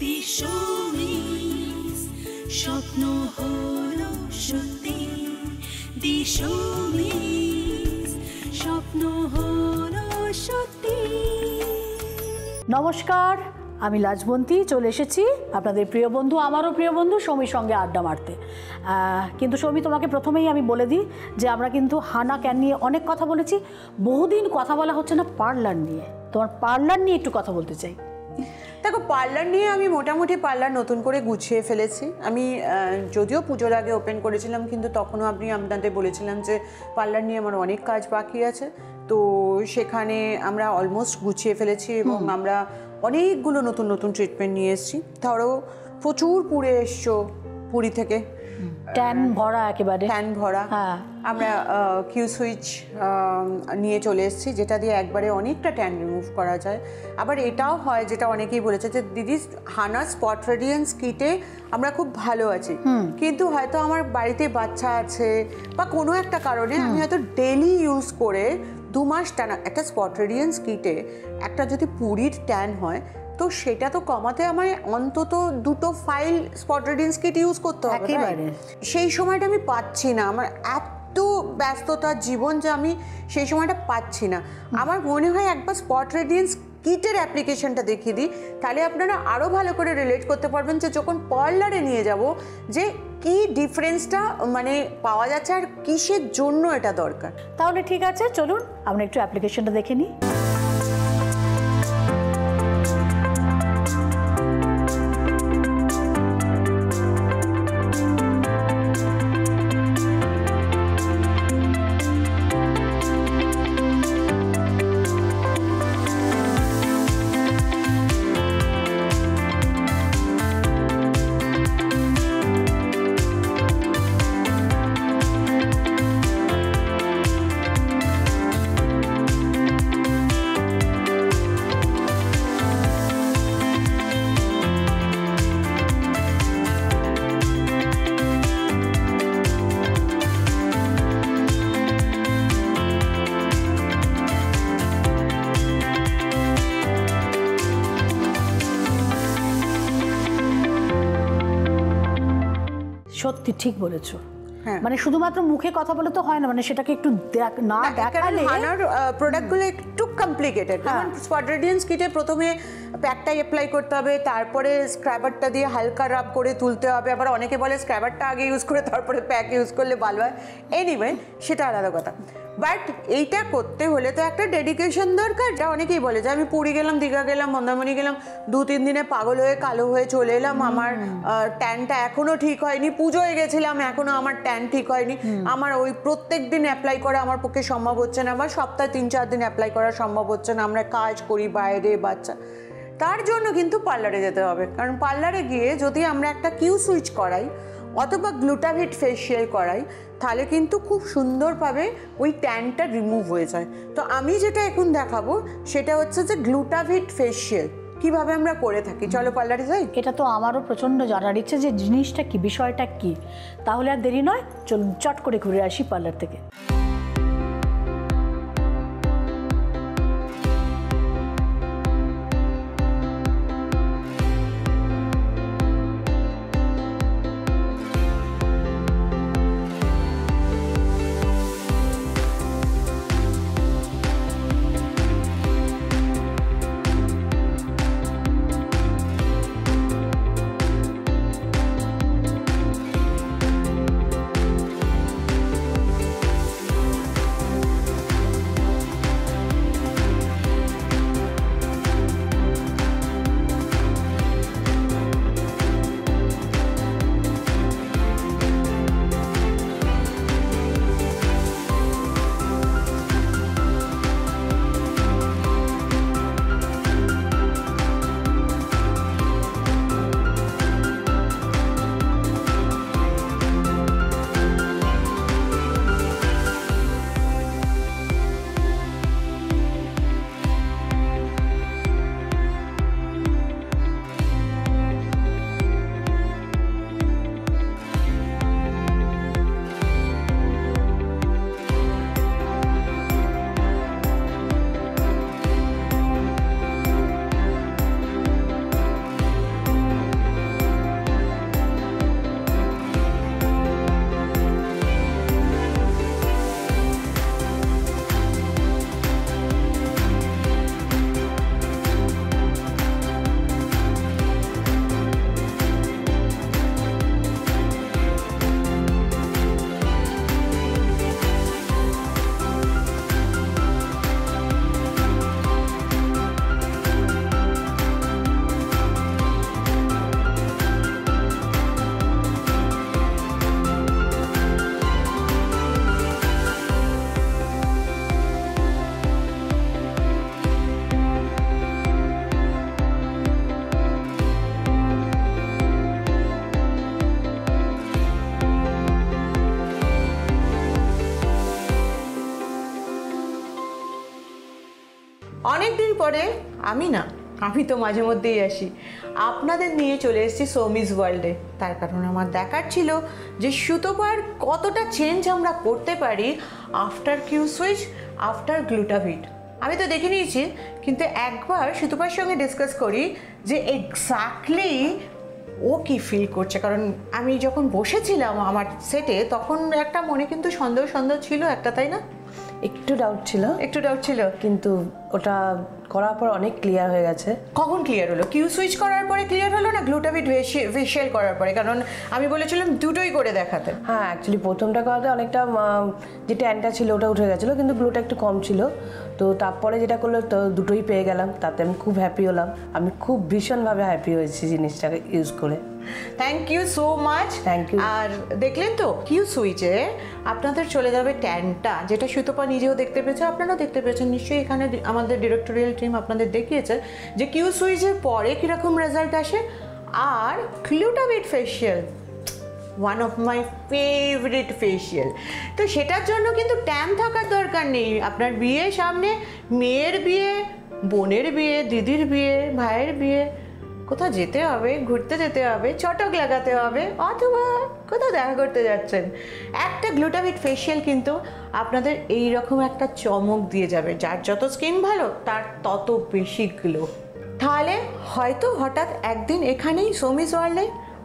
দিশমিস স্বপ্ন হলো সত্যি, দিশমিস স্বপ্ন হলো সত্যি। নমস্কার, আমি লাজবন্তী চলে এসেছি আপনাদের প্রিয় বন্ধু, আমারও প্রিয় বন্ধু সৌমির সঙ্গে আড্ডা মারতে। কিন্তু সৌমি, তোমাকে প্রথমেই আমি বলে দিই যে আমরা কিন্তু হানা ক্যান নিয়ে অনেক কথা বলেছি, বহুদিন কথা বলা হচ্ছে না পার্লার নিয়ে। তোমার পার্লার নিয়ে একটু কথা বলতে চাই। দেখো, পার্লার নিয়ে আমি মোটামুটি পার্লার নতুন করে গুছিয়ে ফেলেছি। আমি যদিও পুজোর আগে ওপেন করেছিলাম, কিন্তু তখনও আপনাদের বলেছিলাম যে পার্লার নিয়ে আমার অনেক কাজ বাকি আছে। তো সেখানে আমরা অলমোস্ট গুছিয়ে ফেলেছি এবং আমরা অনেকগুলো নতুন নতুন ট্রিটমেন্ট নিয়ে এসেছি। ধরো, প্রচুর পুড়ে এসছো পুরী থেকে, ট্যান ভরা, একেবারে ট্যান ভরা। হ্যাঁ, আমরা কিউ সুইচ নিয়ে চলে এসেছি, যেটা দিয়ে একবারে অনেকটা ট্যান রিমুভ করা যায়। আবার এটাও হয়, যেটা অনেকেই বলেছে যে দিদি হানা স্পট রেডিয়েন্স কিটে আমরা খুব ভালো আছি, কিন্তু হয়তো আমার বাড়িতে বাচ্চা আছে বা কোনো একটা কারণে আমি হয়তো ডেলি ইউজ করে 2 মাস টানা একটা স্পট রেডিয়েন্স কিটে একটা যদি পুরীর ট্যান হয়, তো সেটা তো কমাতে আমায় অন্তত 2টো file spot radiance kit use করতে হবে। সেই সময়টা আমি পাচ্ছি না, আমার এত ব্যস্ততার জীবন যে আমি সেই সময়টা পাচ্ছি না। আমার মনে হয় একবার স্পট রেডিয়েন্স কিটের অ্যাপ্লিকেশনটা দেখিয়ে দিই, তাহলে আপনারা আরও ভালো করে রিলেট করতে পারবেন যে যখন পার্লারে নিয়ে যাব যে কি ডিফারেন্সটা মানে পাওয়া যাচ্ছে আর কিসের জন্য এটা দরকার। তাহলে ঠিক আছে, চলুন আমরা একটু অ্যাপ্লিকেশনটা দেখে নিই। সত্যি ঠিক বলেছো, মানে শুধুমাত্র মুখে কথা বলে তো হয় না, মানে সেটাকে একটু না দেখালে। হানার প্রোডাক্টগুলো একটু কমপ্লিকেটেড। যেমন স্পট রেডিয়েন্স কিটে প্রথমে প্যাকটাই অ্যাপ্লাই করতে হবে, তারপরে স্ক্রাবারটা দিয়ে হালকা রাব করে তুলতে হবে। আবার অনেকে বলে স্ক্রাবারটা আগে ইউজ করে তারপরে প্যাক ইউজ করলে ভালো হয়। এনিওয়ে, সেটা আলাদা কথা। বাট এইটা করতে হলে তো একটা ডেডিকেশন দরকার। যা অনেকেই বলে যে আমি পুরী গেলাম, দীঘা গেলাম, মন্দারমণি গেলাম, 2-3 দিনে পাগল হয়ে কালো হয়ে চলে এলাম, আমার ট্যানটা এখনো ঠিক হয়নি, পুজোয় গেছিলাম এখনো আমার ট্যান ঠিক হয়নি, আমার ওই প্রত্যেক দিন অ্যাপ্লাই করা আমার পক্ষে সম্ভব হচ্ছে না, আমার সপ্তাহে 3-4 দিন অ্যাপ্লাই করা সম্ভব হচ্ছে না, আমরা কাজ করি বাইরে, বাচ্চা। তার জন্য কিন্তু পার্লারে যেতে হবে। কারণ পার্লারে গিয়ে যদি আমরা একটা কিউ সুইচ করাই অথবা গ্লুটাভিট ফেসিয়াল করাই, তাহলে কিন্তু খুব সুন্দরভাবে ওই ট্যানটা রিমুভ হয়ে যায়। তো আমি যেটা এখন দেখাবো সেটা হচ্ছে যে গ্লুটাভিট ফেসিয়াল কিভাবে আমরা করে থাকি। চলো পার্লারে যাই। এটা তো আমারও প্রচণ্ড জানার ইচ্ছে যে জিনিসটা কি, বিষয়টা কি। তাহলে আর দেরি নয়, চলুন চট করে ঘুরে আসি পার্লার থেকে। অনেক দিন পরে আমি তো মাঝে মধ্যেই আসি, আপনাদের নিয়ে চলে এসেছি সৌমিজ ওয়ার্ল্ডে। তার কারণ আমার দেখার ছিল যে সুতোপার কতটা চেঞ্জ আমরা করতে পারি আফটার কিউ সুইচ, আফটার গ্লুটাভিট। আমি তো দেখে নিয়েছি, কিন্তু একবার সুতোপার সঙ্গে ডিসকাস করি যে এক্স্যাক্টলি ও কি ফিল করছে। কারণ আমি যখন বসেছিলাম আমার সেটে তখন একটা মনে কিন্তু সন্দেহ ছিল একটা, তাই না? একটু ডাউট ছিল, কিন্তু ওটা করার পর অনেক ক্লিয়ার হয়ে গেছে। কখন ক্লিয়ার হলো? কিউ সুইচ করার পরে ক্লিয়ার হলো না গ্লুটাভিট ফেশিয়াল করার পরে? কারণ আমি বলেছিলাম দুটোই করে দেখাতে। হ্যাঁ, অ্যাকচুয়ালি প্রথমটা করাতে অনেকটা যে ট্যানটা ছিল ওটা উঠে গেছিলো, কিন্তু গ্লুটা একটু কম ছিল। তো তারপরে যেটা করলো তো দুটোই পেয়ে গেলাম, তাতে আমি খুব হ্যাপি হলাম। আমি খুব ভীষণভাবে হ্যাপি হয়েছি জিনিসটাকে ইউজ করে। Thank you so much. Thank you. আর দেখলেন তো কিউ সুইচে আপনাদের চলে যাবে ট্যানটা, যেটা সুতপা নিজেও দেখতে পেয়েছে, আপনারাও দেখতে পেয়েছেন নিশ্চয়ই। এখানে আমাদের ডিরেক্টোরিয়াল টিম আপনাদের দেখিয়েছে যে কিউ সুইচের পরে কীরকম রেজাল্ট আসে। আর Glutavit facial one of my favourite facial. তো সেটার জন্য কিন্তু ট্যান থাকার দরকার নেই। আপনার বিয়ে সামনে, মেয়ের বিয়ে, বোনের বিয়ে, দিদির বিয়ে, ভাইয়ের বিয়ে, কোথাও যেতে হবে, ঘুরতে যেতে হবে, চটক লাগাতে হবে, অথবা কোথাও দেখা করতে যাচ্ছেন, একটা গ্লুটাভিট ফেশিয়াল কিন্তু আপনাদের এই রকম একটা চমক দিয়ে যাবে। যার যত স্কিন ভালো তার তত বেশি গ্লো। তাহলে হয়তো হঠাৎ একদিন এখানেই সৌমিজ ওয়ার্ল্ডে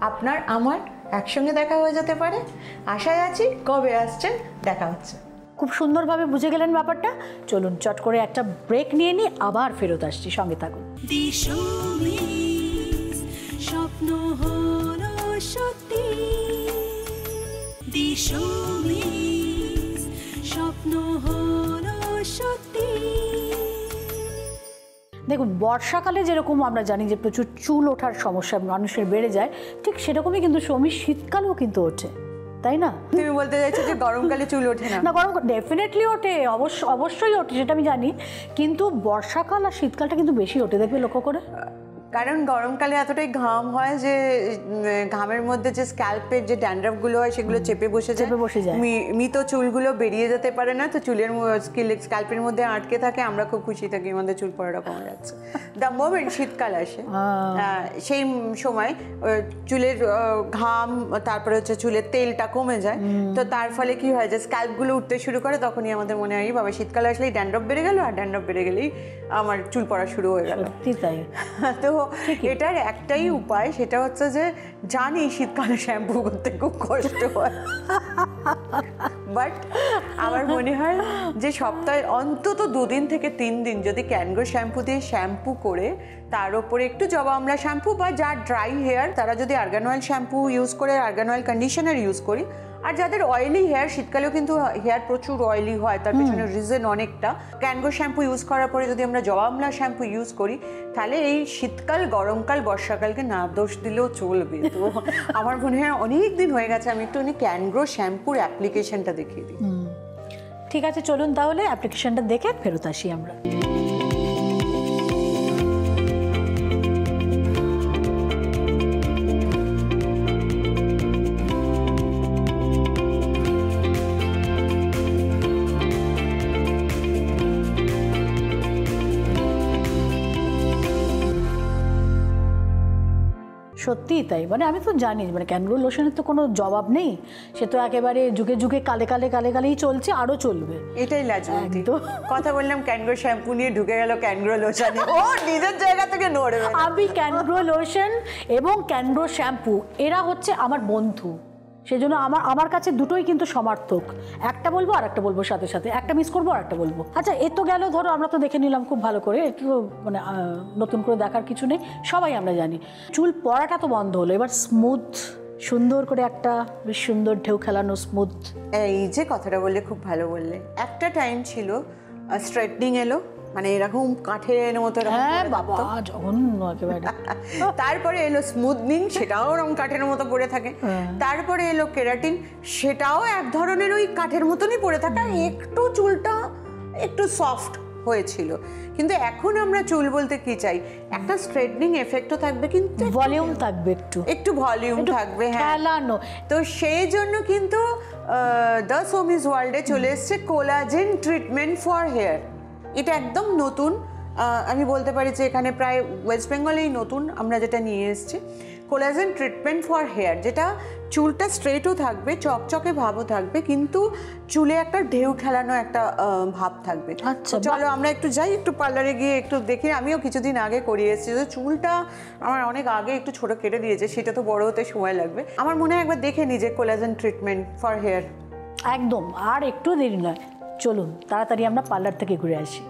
আপনার আমার একসঙ্গে দেখা হয়ে যেতে পারে। আশায় আছি, কবে আসছেন, দেখা হচ্ছে। খুব সুন্দরভাবে বুঝে গেলেন ব্যাপারটা। চলুন চট করে একটা ব্রেক নিয়ে নিই, আবার ফেরত আসছি, সঙ্গে থাকুন। দিশমিস স্বপ্ন হলো সত্যি, দিশমিস স্বপ্ন হলো সত্যি। দেখুন, বর্ষাকালে যেরকম আমরা জানি যে প্রচুর চুল ওঠার সমস্যা মানুষের বেড়ে যায়, ঠিক সেরকমই কিন্তু সমী শীতকালেও কিন্তু ওঠে, তাই না? তুমি বলতে চাইছো যে গরমকালে চুল ওঠে না? না, গরম ডেফিনেটলি ওঠে, অবশ্যই ওঠে, সেটা আমি জানি। কিন্তু বর্ষাকাল আর শীতকালটা কিন্তু বেশি ওঠে, দেখবে লক্ষ্য করে। কারণ গরমকালে এতটাই ঘাম হয় যে ঘামের মধ্যে যে স্ক্যাল্পের যে ড্যান্ড্রাফগুলো হয় সেগুলো চেপে বসে যায়, মৃত চুলগুলো বেরিয়ে যেতে পারে না, তো চুলের স্ক্যাল্পের মধ্যে আটকে থাকে। আমরা খুব খুশি থাকি আমাদের চুল পড়াটা কমে যাচ্ছে। দ্য মোমেন্ট শীতকাল আসে, সেই সময় চুলের ঘাম, তারপরে হচ্ছে চুলের তেলটা কমে যায়। তো তার ফলে কি হয় যে স্ক্যাল্পগুলো উঠতে শুরু করে, তখনই আমাদের মনে হয় বাবা শীতকাল আসলেই ড্যান্ড্রাফ বেড়ে গেল, আর ড্যান্ড্রাফ বেড়ে গেলেই আমার চুল পড়া শুরু হয়ে গেল। তাই তো এটার একটাই উপায়, সেটা হচ্ছে যে জানি শীতকালে শ্যাম্পু করতে খুব কষ্ট হয়, বাট আমার মনে হয় যে সপ্তাহে অন্তত 2 দিন থেকে 3 দিন যদি ক্যানগো শ্যাম্পু দিয়ে শ্যাম্পু করে তার উপরে একটু জবা আমলা শ্যাম্পু, বা যার ড্রাই হেয়ার তারা যদি আর্গান অয়েল শ্যাম্পু ইউজ করে, আর্গান অয়েল কন্ডিশনার ইউজ করি। আর যাদের অয়েলি হেয়ার, শীতকালেও কিন্তু হেয়ার প্রচুর অয়েলি হয়, তার পেছনে রিজন অনেকটা। ক্যানগো শ্যাম্পু ইউজ করার পরে যদি আমরা জবা আমলা শ্যাম্পু ইউজ করি, তাহলে এই শীতকাল, গরমকাল, বর্ষাকালকে না দোষ দিলেও চলবে। তো আমার মনে হয় অনেক দিন হয়ে গেছে, আমি একটু ক্যানগো শ্যাম্পুর অ্যাপ্লিকেশনটা দেখিয়ে দিই। ঠিক আছে, চলুন তাহলে অ্যাপ্লিকেশনটা দেখে ফেরত আসি আমরা। সত্যিই তাই, মানে আমি তো জানি মানে ক্যানগো লোশনের তো কোনো জবাব নেই, সে তো একেবারে যুগে যুগে কালেই চলছে, আরও চলবে। এটাই লাজবন্তী কথা বললাম, ক্যানগো শ্যাম্পু নিয়ে ঢুকে গেল ক্যানগো লোশনে, ও নিজের জায়গা থেকে নড়বে। আমি ক্যানগো লোশন এবং ক্যানগো শ্যাম্পু এরা হচ্ছে আমার বন্ধু, সেজন্য আমার কাছে দুটোই কিন্তু সমার্থক। একটা বলবো আর একটা বলবো, সাথে সাথে একটা মিস করবো আর একটা বলবো। আচ্ছা, এ তো গেল, ধরো আমরা তো দেখে নিলাম খুব ভালো করে, একটু মানে নতুন করে দেখার কিছু নেই, সবাই আমরা জানি। চুল পড়াটা তো বন্ধ হলো, এবার স্মুথ সুন্দর করে একটা বেশ সুন্দর ঢেউ খেলানো স্মুথ। এই যে কথাটা বললে খুব ভালো বললে। একটা টাইম ছিল স্ট্রেটনিং এলো, মানে এরকম কাঠের মতো, হ্যাঁ বাবা জঘন্য একেবারে। তারপরে এলো স্মুথনিং, সেটাও ওরকম কাঠের মতো পড়ে থাকে। তারপরে এলো কেরাটিন, সেটাও এক ধরনের ওই কাঠের মতনই পড়ে থাকে, একটু চুলটা একটু সফট হয়েছিল। কিন্তু এখন আমরা চুল বলতে কি চাই, একটা স্ট্রেটনিং এফেক্টও থাকবে, কিন্তু ভলিউম থাকবে, একটু ভলিউম থাকবে, হ্যাঁ। তো সেই জন্য কিন্তু দ্য সৌমিজ ওয়ার্ল্ডে চলে এসছে কোলাজেন ট্রিটমেন্ট ফর হেয়ার। এটা একদম নতুন, আমি বলতে পারি যে এখানে প্রায় ওয়েস্ট বেঙ্গলেই নতুন আমরা যেটা নিয়ে এসেছি, কোলাজেন ট্রিটমেন্ট ফর হেয়ার, যেটা চুলটা স্ট্রেটও থাকবে, চকচকে ভাবও থাকবে, কিন্তু চুলে একটা ঢেউ খেলানো একটা ভাব থাকবে। আচ্ছা, চলো আমরা একটু যাই, একটু পার্লারে গিয়ে একটু দেখি। আমিও কিছুদিন আগে করিয়ে এসেছি, তো চুলটা আমার অনেক আগে একটু ছোট কেটে দিয়েছে, সেটা তো বড় হতে সময় লাগবে। আমার মনে হয় একবার দেখে নিজে কোলাজেন ট্রিটমেন্ট ফর হেয়ার। একদম, আর একটু দেরি নয়, চলুন তাড়াতাড়ি আমরা পার্লার থেকে ঘুরে আসি।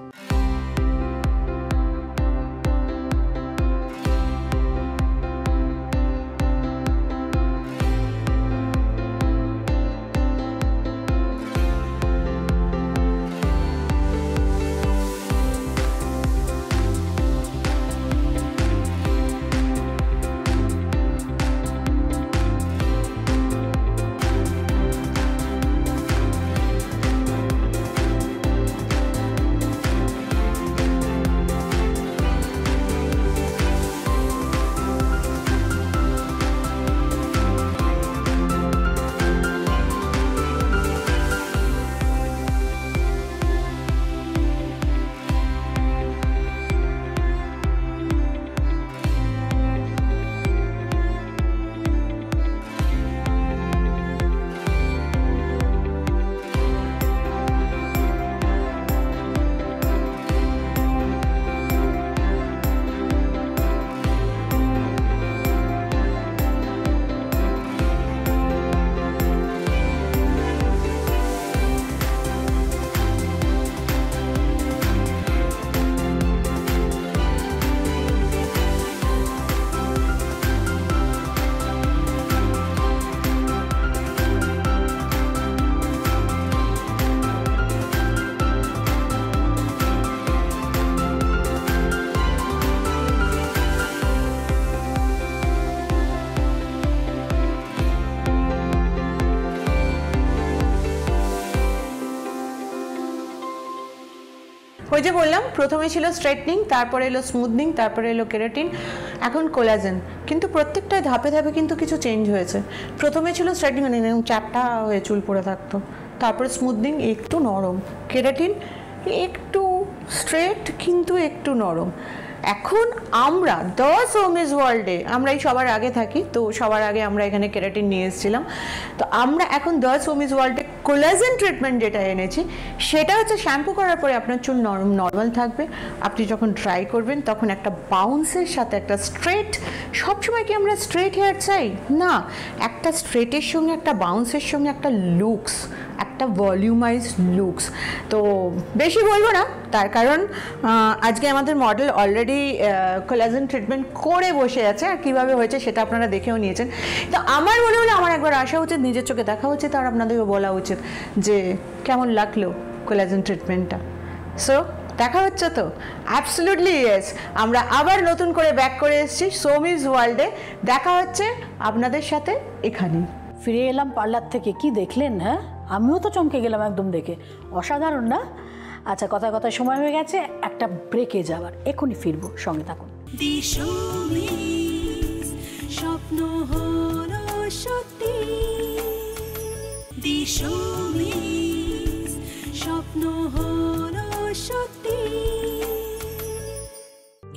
ওই যে বললাম, প্রথমে ছিল স্ট্রেটনিং, তারপরে এলো স্মুথনিং, তারপরে এলো কেরাটিন, এখন কোলাজেন। কিন্তু প্রত্যেকটা ধাপে ধাপে কিন্তু কিছু চেঞ্জ হয়েছে। প্রথমে ছিল স্ট্রেটনিং, মানে চ্যাপটা হয়ে চুল পড়ে থাকতো, তারপরে স্মুথনিং একটু নরম, কেরাটিন একটু স্ট্রেট কিন্তু একটু নরম। এখন আমরা দ্য সৌমিজ ওয়ার্ল্ডে, আমরাই সবার আগে থাকি, তো সবার আগে আমরা এখানে কেরাটিন নিয়ে এসেছিলাম। তো আমরা এখন দ্য সৌমিজ ওয়ার্ল্ডে কোলাজেন ট্রিটমেন্ট যেটা এনেছি, সেটা হচ্ছে শ্যাম্পু করার পরে আপনার চুল নর্মাল থাকবে, আপনি যখন ড্রাই করবেন তখন একটা বাউন্সের সাথে একটা স্ট্রেট। সবসময় কি আমরা স্ট্রেট হেয়ার চাই? না, একটা স্ট্রেটের সঙ্গে একটা বাউন্সের সঙ্গে একটা লুকস, একটা ভলিউমাইজড লুকস। তো বেশি বলবো না, তার কারণ আজকে আমাদের মডেল অলরেডি কোলাজেন ট্রিটমেন্ট করে বসে আছে, আর কীভাবে হয়েছে সেটা আপনারা দেখেও নিয়েছেন। তো আমার মনে হলো আমার একবার আসা উচিত, নিজের চোখে দেখা উচিত, আর আপনাদেরও বলা উচিত যে কেমন লাগলো কোলাজেন ট্রিটমেন্টটা। সো দেখা হচ্ছে তো? Absolutely yes. আমরা আবার নতুন করে ব্যাক করে এসেছি সৌমিজ ওয়ার্ল্ডে। দেখা হচ্ছে আপনাদের সাথে এখানেই। ফিরে এলাম পার্লার থেকে, কি দেখলেন? হ্যাঁ, আমিও তো চমকে গেলাম একদম দেখে, অসাধারণ না? আচ্ছা, কথায় কথায় সময় হয়ে গেছে একটা ব্রেকে যাওয়ার, এখনই ফিরবো, সঙ্গে থাকুন। দিশমিস স্বপ্ন হলো সত্যি, দিশমিস স্বপ্ন হলো সত্যি।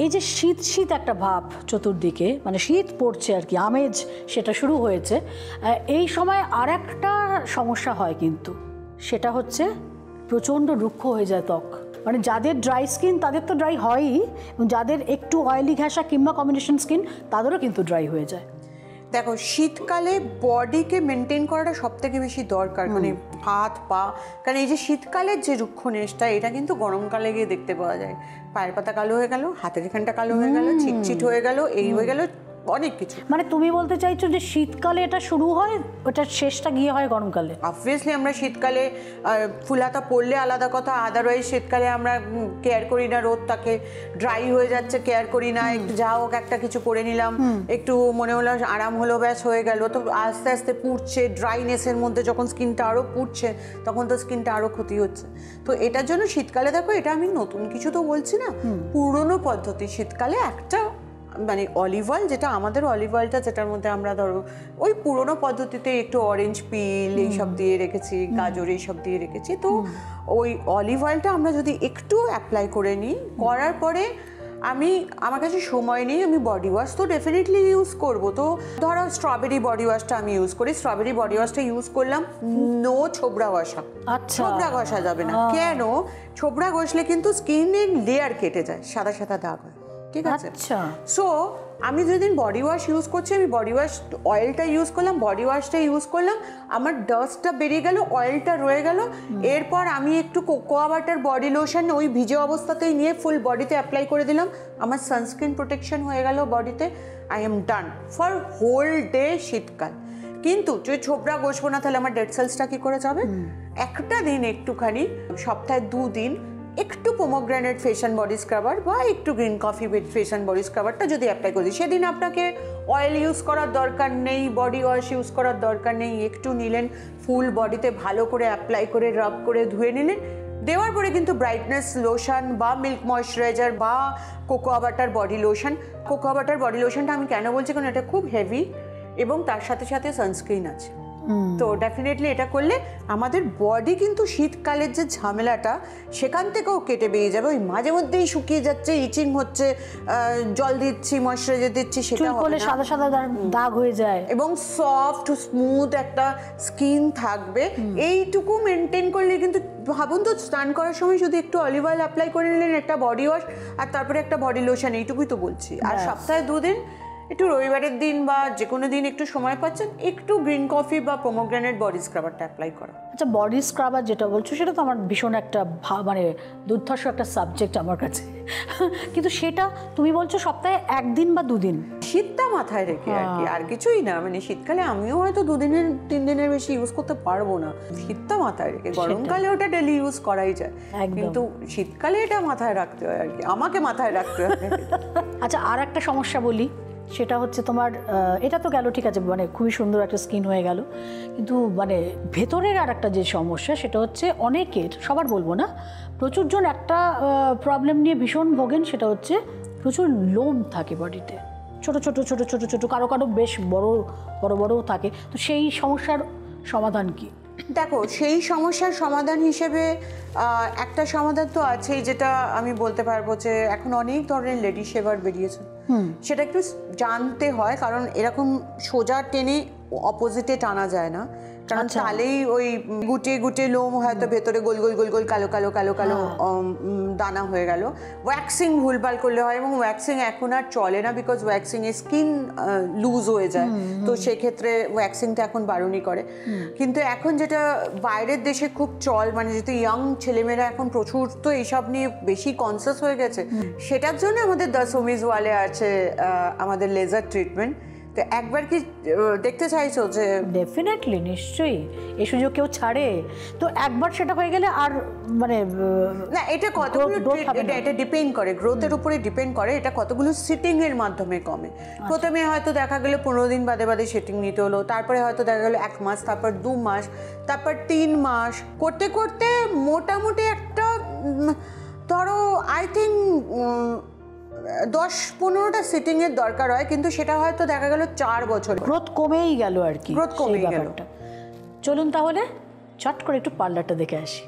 এই যে শীত শীত একটা ভাব চতুর্দিকে, মানে শীত পড়ছে আর কি, আমেজ সেটা শুরু হয়েছে। এই সময় আর একটা সমস্যা হয় কিন্তু, সেটা হচ্ছে প্রচণ্ড রুক্ষ হয়ে যায় ত্বক। মানে যাদের ড্রাই স্কিন তাদের তো ড্রাই হয়ই, এবং যাদের একটু অয়েলি ঘেঁষা কিংবা কম্বিনেশন স্কিন তাদেরও কিন্তু ড্রাই হয়ে যায়। দেখো, শীতকালে বডিকে মেনটেন করাটা সব থেকে বেশি দরকার, মানে হাত পা, কারণ এই যে শীতকালের যে রুক্ষনেশটা, এটা কিন্তু গরমকালে গিয়ে দেখতে পাওয়া যায়। পায়ের পাতা কালো হয়ে গেল, হাতের এখানটা কালো হয়ে গেল, চিটচিট হয়ে গেল, এই হয়ে গেল, অনেক কিছু। মানে তুমি বলতে চাইছো যে শীতকালে এটা শুরু হয়, ওটার শেষটা গিয়ে হয় গরমকালে? অবভিয়াসলি আমরা শীতকালে ফুলাতা পড়লে আলাদা কথা, আদারওয়াইজ শীতকালে আমরা কেয়ার করি না, রোদটাকে ড্রাই হয়ে যাচ্ছে কেয়ার করি না, একটু যা হোক একটা কিছু করে নিলাম, একটু মনে হলো আরাম হলো, ব্যাস হয়ে গেল। তো আস্তে আস্তে পুড়ছে, ড্রাইনেসের মধ্যে যখন স্কিনটা আরও পুড়ছে, তখন তো স্কিনটা আরও ক্ষতি হচ্ছে। তো এটার জন্য শীতকালে, দেখো এটা আমি নতুন কিছু তো বলছি না, পুরনো পদ্ধতি। শীতকালে একটা মানে অলিভ অয়েল, যেটা আমাদের অলিভ অয়েলটা যেটার মধ্যে আমরা ধরো ওই পুরোনো পদ্ধতিতে একটু অরেঞ্জ পিল এইসব দিয়ে রেখেছি, গাজর এইসব দিয়ে রেখেছি, তো ওই অলিভ অয়েলটা আমরা যদি একটু অ্যাপ্লাই করে নিই, করার পরে আমার কাছে সময় নেই, আমি বডি ওয়াশ তো ডেফিনেটলি ইউজ করব। তো ধরো স্ট্রবেরি বডি ওয়াশটা আমি ইউজ করি, স্ট্রবেরি বডি ওয়াশটা ইউজ করলাম, নো ছোবড়া ঘষা। আচ্ছা, ছোবড়া ঘষা যাবে না। কেন? ছোবড়া ঘষলে কিন্তু স্কিনের লেয়ার কেটে যায়, সাদা সাদা দাগ হয়, ঠিক আছে? আচ্ছা, সো আমি যেদিন বডি ওয়াশ ইউজ করছি, আমি বডি ওয়াশ অয়েলটা ইউজ করলাম, বডি ওয়াশটা ইউজ করলাম, আমার ডাস্টটা বেরিয়ে গেল, অয়েলটা রয়ে গেল। এরপর আমি একটু কোকোয়া বাটার বডি লোশন ওই ভিজে অবস্থাতেই নিয়ে ফুল বডিতে অ্যাপ্লাই করে দিলাম, আমার সানস্ক্রিন প্রোটেকশন হয়ে গেল বডিতে। I am done for whole day শীতকাল। কিন্তু যদি ছোবড়া ঘষবো না তাহলে আমার ডেড সেলসটা কি করে যাবে? একটা দিন একটুখানি, সপ্তাহে 2 দিন একটু pomegranate face and body scrubber বা একটু green coffee face and body স্ক্রাবারটা যদি অ্যাপ্লাই করি, সেদিন আপনাকে অয়েল ইউজ করার দরকার নেই, বডি ওয়াশ ইউজ করার দরকার নেই, একটু নিলেন, ফুল বডিতে ভালো করে অ্যাপ্লাই করে রাব করে ধুয়ে নিলেন, দেওয়ার পরে কিন্তু ব্রাইটনেস লোশন বা মিল্ক ময়শ্চারাইজার বা cocoa butter body lotion, cocoa butter body লোশনটা আমি কেন বলছি, কারণ এটা খুব হেভি এবং তার সাথে সাথে সানস্ক্রিন আছে। তো ডেফিনেটলি এটা করলে আমাদের বডি কিন্তু শীতকালের যে ঝামেলাটা সেখান থেকেও কেটে বেরিয়ে যাবে। ওই মাঝে মধ্যেই শুকিয়ে যাচ্ছে, ইচিং হচ্ছে, জল দিচ্ছি, ময়শ্চারাইজার দিচ্ছি, সেটা হবে না, সাদা সাদা দাগ হয়ে যায়, এবং সফট স্মুথ একটা স্কিন থাকবে। এইটুকু মেনটেন করলে কিন্তু, ভাবুন তো, স্নান করার সময় শুধু একটু অলিভ অয়েল অ্যাপ্লাই করে নিলেন, একটা বডি ওয়াশ আর তারপরে একটা বডি লোশন, এইটুকুই তো বলছি। আর সপ্তাহে 2 দিন একটু রবিবারের দিন বা যে কোনো দিন একটু সময় পাচ্ছেন, একটু গ্রিন কফি বা পোমোগ্রানেট বডি স্ক্রাবারটা অ্যাপ্লাই করা। আচ্ছা, বডি স্ক্রাবার যেটা বলছো সেটা তো আমার ভীষণ একটা মানে দুর্ধর্ষ একটা সাবজেক্ট আমার কাছে, কিন্তু সেটা তুমি বলছো সপ্তাহে 1 দিন বা 2 দিন, শীতটা মাথায় রেখে আর কি, আর কিছুই না। মানে শীতকালে আমিও হয়তো 2 দিনের 3 দিনের বেশি ইউজ করতে পারবো না, শীতটা মাথায় রেখে। গরমকালে ওটা ডেলি ইউজ করাই যায়, কিন্তু শীতকালে এটা মাথায় রাখতে হয় আর কি, আমাকে মাথায় রাখতে হয়। আচ্ছা, আর একটা সমস্যা বলি, সেটা হচ্ছে তোমার, এটা তো গেল, ঠিক আছে, মানে খুবই সুন্দর একটা স্কিন হয়ে গেল, কিন্তু মানে ভেতরের আর একটা যে সমস্যা সেটা হচ্ছে অনেকের, সবার বলবো না, প্রচুর জন একটা প্রবলেম নিয়ে ভীষণ ভোগেন, সেটা হচ্ছে প্রচুর লোম থাকে বডিতে, ছোট ছোট ছোট ছোট ছোট, কারো কারো বেশ বড় বড় বড়ও থাকে। তো সেই সমস্যার সমাধান কি? দেখো, সেই সমস্যার সমাধান হিসেবে একটা সমাধান তো আছেই, যেটা আমি বলতে পারবো যে এখন অনেক ধরনের লেডি শেভার বেরিয়েছে, সেটা একটু জানতে হয়, কারণ এরকম সোজা টেনে অপোজিটে টানা যায় না, কারণ তাহলেই ওই গুটে গুটে লোম হয়তো ভেতরে গোল গোল গোল গোল কালো কালো কালো কালো দানা হয়ে গেল। ওয়্যাক্সিং ভুলভাল করলে হয়, এবং ওয়্যাক্সিং এখন আর চলে না, বিকজ ওয়্যাক্সিং এ স্কিন লুজ হয়ে যায়, তো সেক্ষেত্রে ওয়্যাক্সিংটা এখন বারণই করে। কিন্তু এখন যেটা বাইরের দেশে খুব চল, মানে যেহেতু ইয়াং ছেলেমেয়েরা এখন প্রচুর তো এইসব নিয়ে বেশি কনসিয়াস হয়ে গেছে, সেটার জন্য আমাদের দ্য সুমিজ ওয়ালে আছে আমাদের লেজার ট্রিটমেন্ট। তো একবার কি দেখতে চাইছো? যে ডেফিনেটলি, নিশ্চয়ই, এই সুযোগ কেউ ছাড়ে? তো একবার সেটা হয়ে গেলে আর মানে না, এটা কতগুলো, এটা ডিপেন্ড করে, গ্রোথের উপরে ডিপেন্ড করে, এটা কতগুলো সিটিং এর মাধ্যমে কমে। প্রথমে হয়তো দেখা গেল 15 দিন বাদে বাদে সিটিং নিতে হলো, তারপরে হয়তো দেখা গেল 1 মাস, তারপর 2 মাস, তারপর 3 মাস, করতে করতে মোটামুটি একটা ধরো আই থিঙ্ক 10-15টা সিটিং এর দরকার হয়, কিন্তু সেটা হয়তো দেখা গেল 4 বছর গ্রোথ কমেই গেল আর কি, গ্রোথ কমেই গেল। চলুন তাহলে চট করে একটু পার্লারটা দেখে আসি।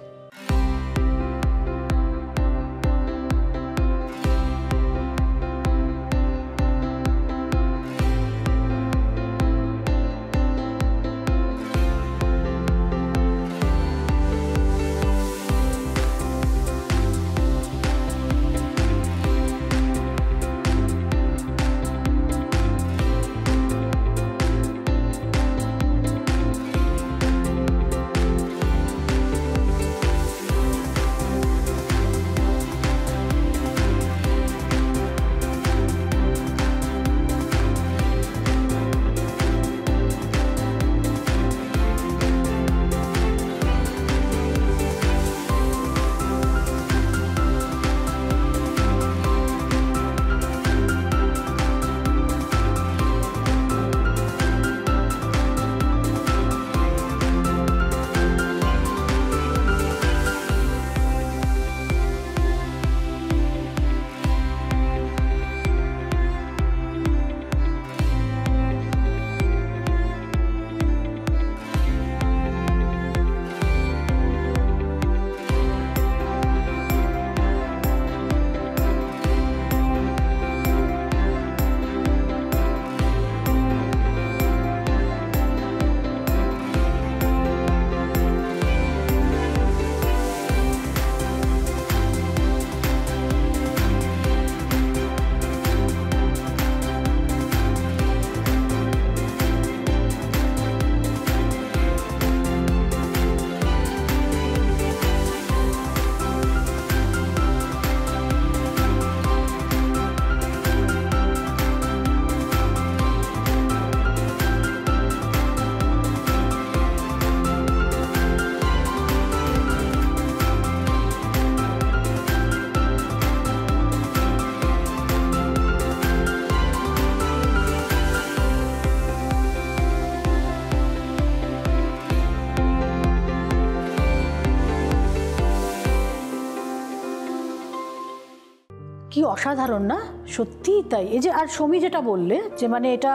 কি অসাধারণ না, সত্যিই তাই। এই যে আর সমী যেটা বললে যে মানে এটা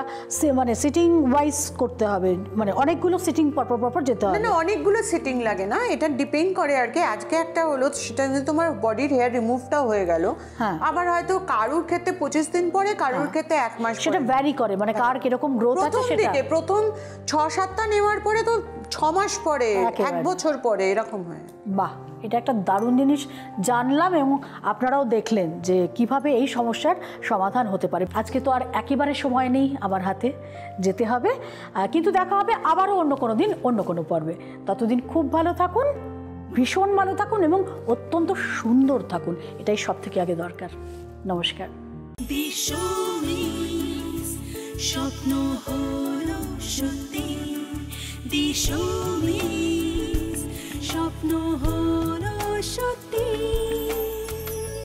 মানে সিটিং ওয়াইজ করতে হবে, মানে অনেকগুলো সিটিং পরপর যেতে হবে। না অনেকগুলো সিটিং লাগে না, এটা ডিপেন্ড করে আর কি। আজকে একটা হলো, সেটা যদি তোমার বডির হেয়ার রিমুভটাও হয়ে গেল, আবার হয়তো কারুর ক্ষেত্রে 25 দিন পরে, কারুর ক্ষেত্রে 1 মাস, সেটা ভ্যারি করে, মানে কার কিরকম গ্রোথ আছে সেটা। প্রথম 6-7টা নেওয়ার পরে তো 6 মাস পরে, 1 বছর পরে এরকম হয়। বাহ, এটা একটা দারুণ জিনিস জানলাম এবং আপনারাও দেখলেন যে কিভাবে এই সমস্যার সমাধান হতে পারে। আজকে তো আর একেবারে সময় নেই আমার হাতে, যেতে হবে, কিন্তু দেখা হবে আবারও অন্য কোনো দিন অন্য কোনো পর্বে। ততদিন খুব ভালো থাকুন, ভীষণ ভালো থাকুন এবং অত্যন্ত সুন্দর থাকুন, এটাই সব থেকে আগে দরকার। নমস্কার। দিশমিস স্বপ্ন হলো সত্যি, দিশমিস স্বপ্ন হলো সত্যি।